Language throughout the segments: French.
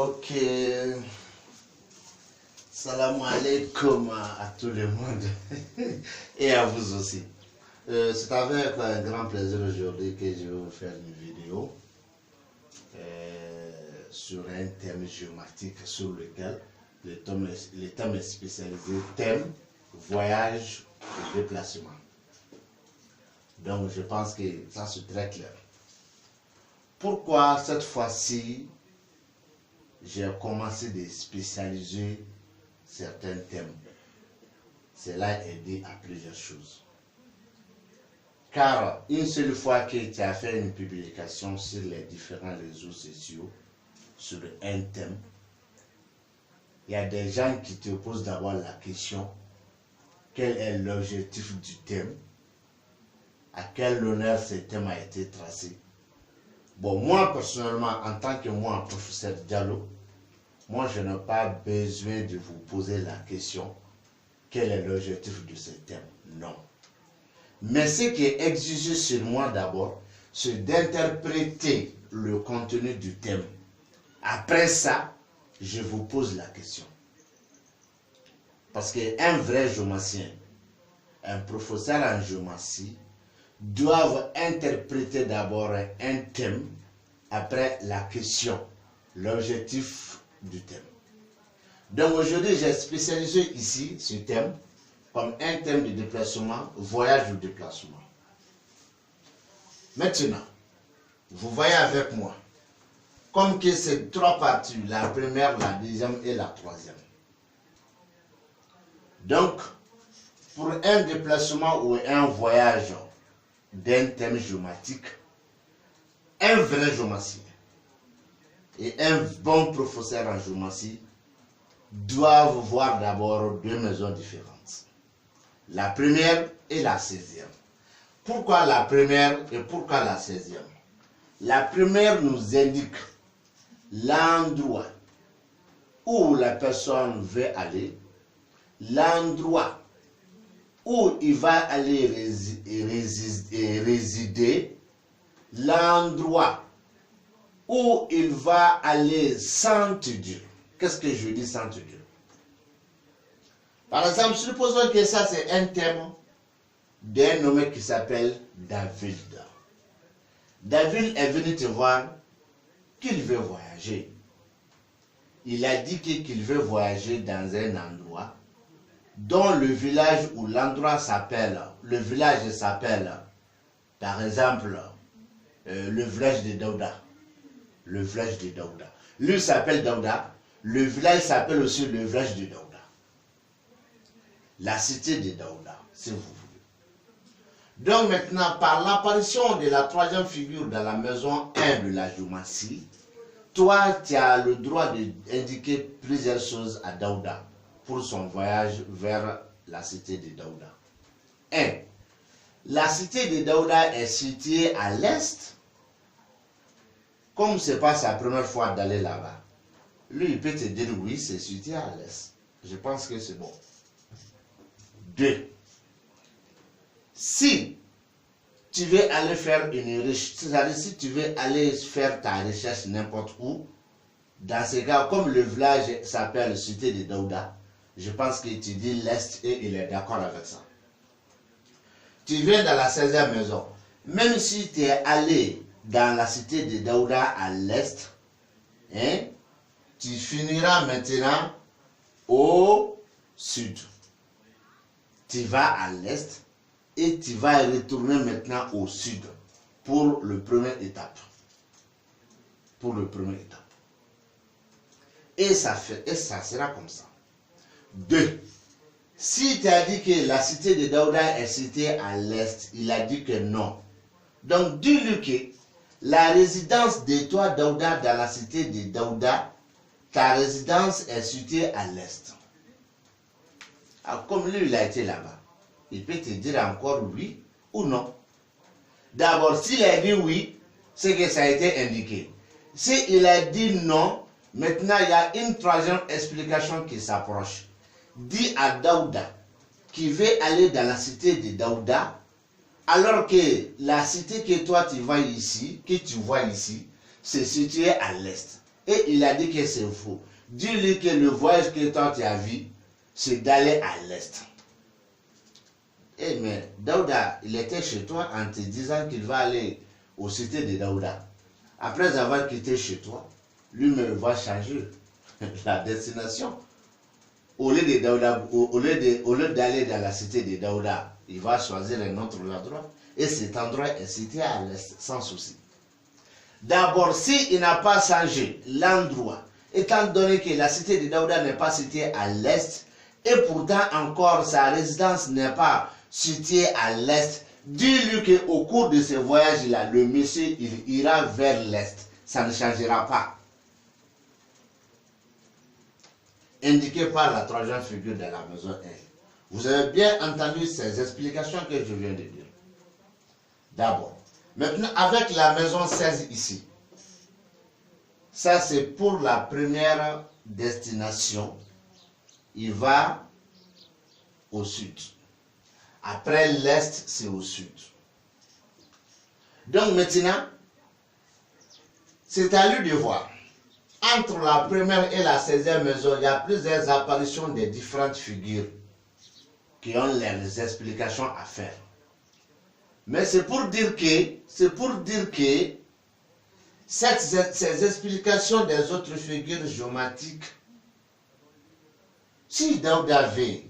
Ok. Salam alaikum à tout le monde et à vous aussi. C'est avec un grand plaisir aujourd'hui que je vais vous faire une vidéo sur un thème géomatique sur lequel le thème est spécialisé thème, voyage et déplacement. Donc je pense que ça c'est très clair. Pourquoi cette fois-ci j'ai commencé de spécialiser certains thèmes? Cela est dû à plusieurs choses. Car une seule fois que tu as fait une publication sur les différents réseaux sociaux sur un thème, il y a des gens qui te posent d'abord la question: quel est l'objectif du thème? À quel honneur ce thème a été tracé? Bon, moi personnellement, en tant que moi, professeur Diallo, moi je n'ai pas besoin de vous poser la question quel est l'objectif de ce thème. Non. Mais ce qui est exigé sur moi d'abord, c'est d'interpréter le contenu du thème. Après ça, je vous pose la question. Parce qu'un vrai géomacien, un professeur en géomatie, doivent interpréter d'abord un thème, après la question, l'objectif du thème. Donc aujourd'hui, j'ai spécialisé ici ce thème comme un thème de déplacement, voyage ou déplacement. Maintenant, vous voyez avec moi, comme que c'est trois parties, la première, la deuxième et la troisième. Donc, pour un déplacement ou un voyage d'un thème géomatique, un vrai géomacien et un bon professeur en géomatie doivent voir d'abord deux maisons différentes. La première et la 16e. Pourquoi la première et pourquoi la 16e? La première nous indique l'endroit où la personne veut aller, l'endroit où il va aller résider, l'endroit où il va aller sans te dire. Qu'est-ce que je dis sans te dire? Par exemple, supposons que ça c'est un thème d'un nommé qui s'appelle David. David est venu te voir qu'il veut voyager. Il a dit qu'il veut voyager dans un endroit dont le village ou l'endroit s'appelle, le village s'appelle, par exemple, le village de Daouda. Le village de Daouda. Lui s'appelle Daouda, le village s'appelle aussi le village de Daouda. La cité de Daouda, si vous voulez. Donc maintenant, par l'apparition de la troisième figure dans la maison 1 de la géomatie, toi, tu as le droit d'indiquer plusieurs choses à Daouda pour son voyage vers la cité de Daouda. 1. La cité de Daouda est située à l'est. Comme ce n'est pas sa première fois d'aller là-bas, lui, il peut te dire oui, c'est situé à l'est. Je pense que c'est bon. 2. Si tu veux aller faire une recherche, c'est-à-dire si tu veux aller faire ta recherche n'importe où, dans ce cas, comme le village s'appelle cité de Daouda, je pense que tu dis l'est et il est d'accord avec ça. Tu viens dans la 16e maison. Même si tu es allé dans la cité de Daouda à l'est, hein, tu finiras maintenant au sud. Tu vas à l'est et tu vas retourner maintenant au sud pour le premier étape. Pour le premier étape. Et ça sera comme ça. 2. Si tu as dit que la cité de Daouda est située à l'est, il a dit que non. Donc dis-lui que la résidence de toi, Daouda, dans la cité de Daouda, ta résidence est située à l'est. Alors, comme lui, il a été là-bas, il peut te dire encore oui ou non. D'abord, s'il a dit oui, c'est que ça a été indiqué. S'il a dit non, maintenant il y a une troisième explication qui s'approche. Dis à Daouda qui veut aller dans la cité de Daouda, alors que la cité que toi tu vois ici, c'est situé à l'est. Et il a dit que c'est faux. Dis-lui que le voyage que toi tu as vu, c'est d'aller à l'est. Eh mais Daouda, il était chez toi en te disant qu'il va aller aux cités de Daouda. Après avoir quitté chez toi, lui-même va changer la destination. Au lieu d'aller dans la cité de Daouda, il va choisir un autre endroit. Et cet endroit est situé à l'est, sans souci. D'abord, s'il n'a pas changé l'endroit, étant donné que la cité de Daouda n'est pas située à l'est, et pourtant encore sa résidence n'est pas située à l'est, dis-lui qu'au cours de ce voyage-là, le monsieur il ira vers l'est. Ça ne changera pas. Indiqué par la troisième figure de la maison 1. Vous avez bien entendu ces explications que je viens de dire. D'abord. Maintenant, avec la maison 16 ici, ça c'est pour la première destination. Il va au sud. Après l'est, c'est au sud. Donc maintenant, c'est à lui de voir. Entre la première et la 16e maison, il y a plusieurs apparitions de différentes figures qui ont leurs explications à faire. Mais c'est pour dire que ces explications des autres figures géomatiques, si Daouda veut,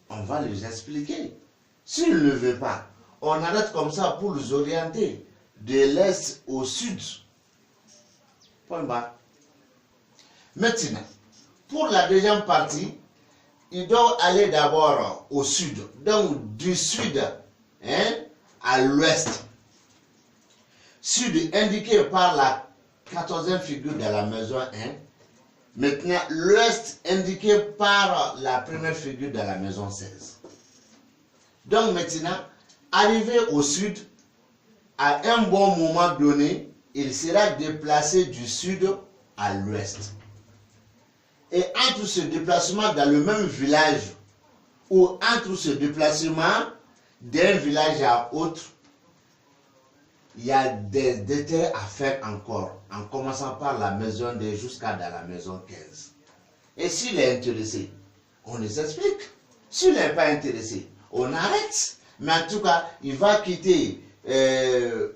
on va les expliquer. S'il ne veut pas, on arrête comme ça pour les orienter de l'est au sud. Point barre. Maintenant, pour la deuxième partie, il doit aller d'abord au sud, donc du sud à l'ouest. Sud indiqué par la 14e figure de la maison 1. Maintenant, l'ouest indiqué par la première figure de la maison 16. Donc maintenant, arrivé au sud, à un bon moment donné, il sera déplacé du sud à l'ouest. Et entre ce déplacement dans le même village, ou entre ce déplacement d'un village à autre, il y a des détails à faire encore, en commençant par la maison 2 jusqu'à dans la maison 15. Et s'il est intéressé, on les explique. S'il n'est pas intéressé, on arrête. Mais en tout cas, il va quitter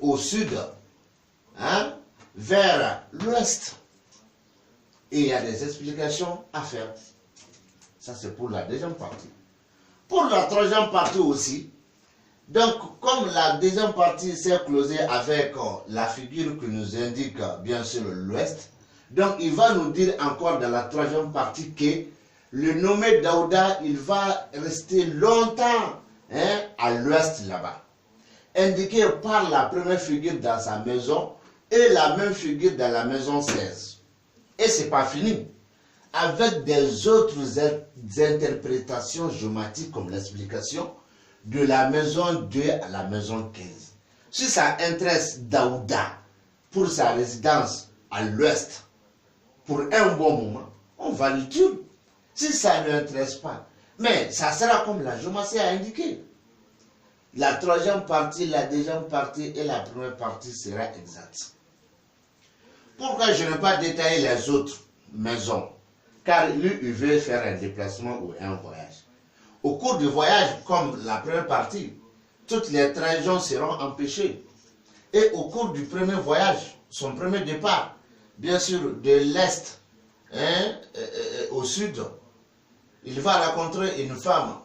au sud, vers l'ouest. Et il y a des explications à faire. Ça, c'est pour la deuxième partie. Pour la troisième partie aussi, donc, comme la deuxième partie s'est closée avec la figure qui nous indique, bien sûr, l'ouest, donc il va nous dire encore dans la troisième partie que le nommé Daouda, il va rester longtemps à l'ouest là-bas. Indiqué par la première figure dans sa maison et la même figure dans la maison 16. Et ce n'est pas fini. Avec des autres interprétations géomatiques comme l'explication de la maison 2 à la maison 15. Si ça intéresse Daouda pour sa résidence à l'ouest, pour un bon moment, on va le dire. Si ça ne l'intéresse pas, mais ça sera comme la géomatie a indiqué. La troisième partie, la deuxième partie et la première partie sera exacte. Pourquoi je n'ai pas détaillé les autres maisons? Car lui, il veut faire un déplacement ou un voyage. Au cours du voyage, comme la première partie, toutes les trahisons seront empêchées. Et au cours du premier voyage, son premier départ, bien sûr, de l'est au sud, il va rencontrer une femme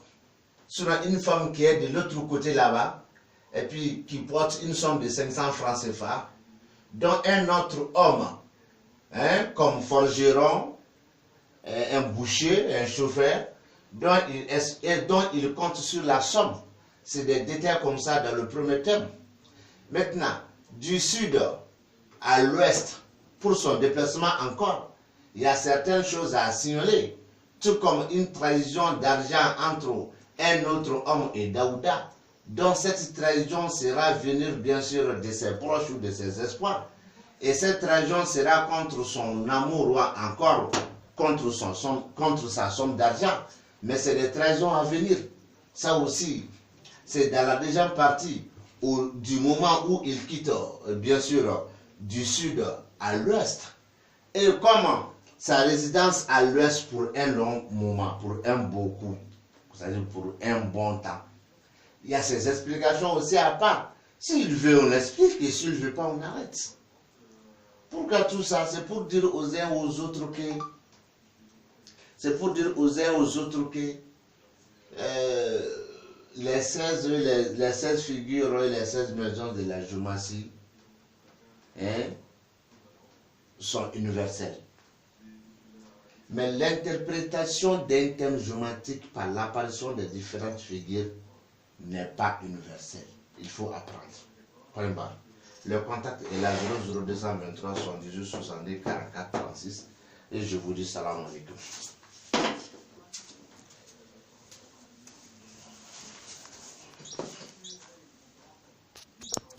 qui est de l'autre côté là-bas, et puis qui porte une somme de 500 francs CFA, dont un autre homme, comme forgeron, un boucher, un chauffeur, dont il compte sur la somme. C'est des détails comme ça dans le premier thème. Maintenant, du sud à l'ouest, pour son déplacement encore, il y a certaines choses à signaler, tout comme une trahison d'argent entre un autre homme et Daouda, dont cette trahison sera venir bien sûr de ses proches ou de ses espoirs. Et cette trahison sera contre son amour ou encore contre sa somme d'argent. Mais c'est des trahisons à venir. Ça aussi, c'est dans la deuxième partie, du moment où il quitte, bien sûr, du sud à l'ouest. Et comment sa résidence à l'ouest pour un long moment, pour un beau coup, c'est-à-dire pour un bon temps. Il y a ses explications aussi à part. S'il veut, on l'explique, et s'il ne veut pas, on arrête. Pourquoi tout ça? C'est pour dire aux uns aux autres que... C'est pour dire aux uns aux autres que... les 16 figures et les 16 maisons de la Jumassi sont universelles. Mais l'interprétation d'un thème jumatique par l'apparition des différentes figures n'est pas universelle. Il faut apprendre. Point barre. Le contact est là 00223 78 70 44 36 et je vous dis salam alaikum.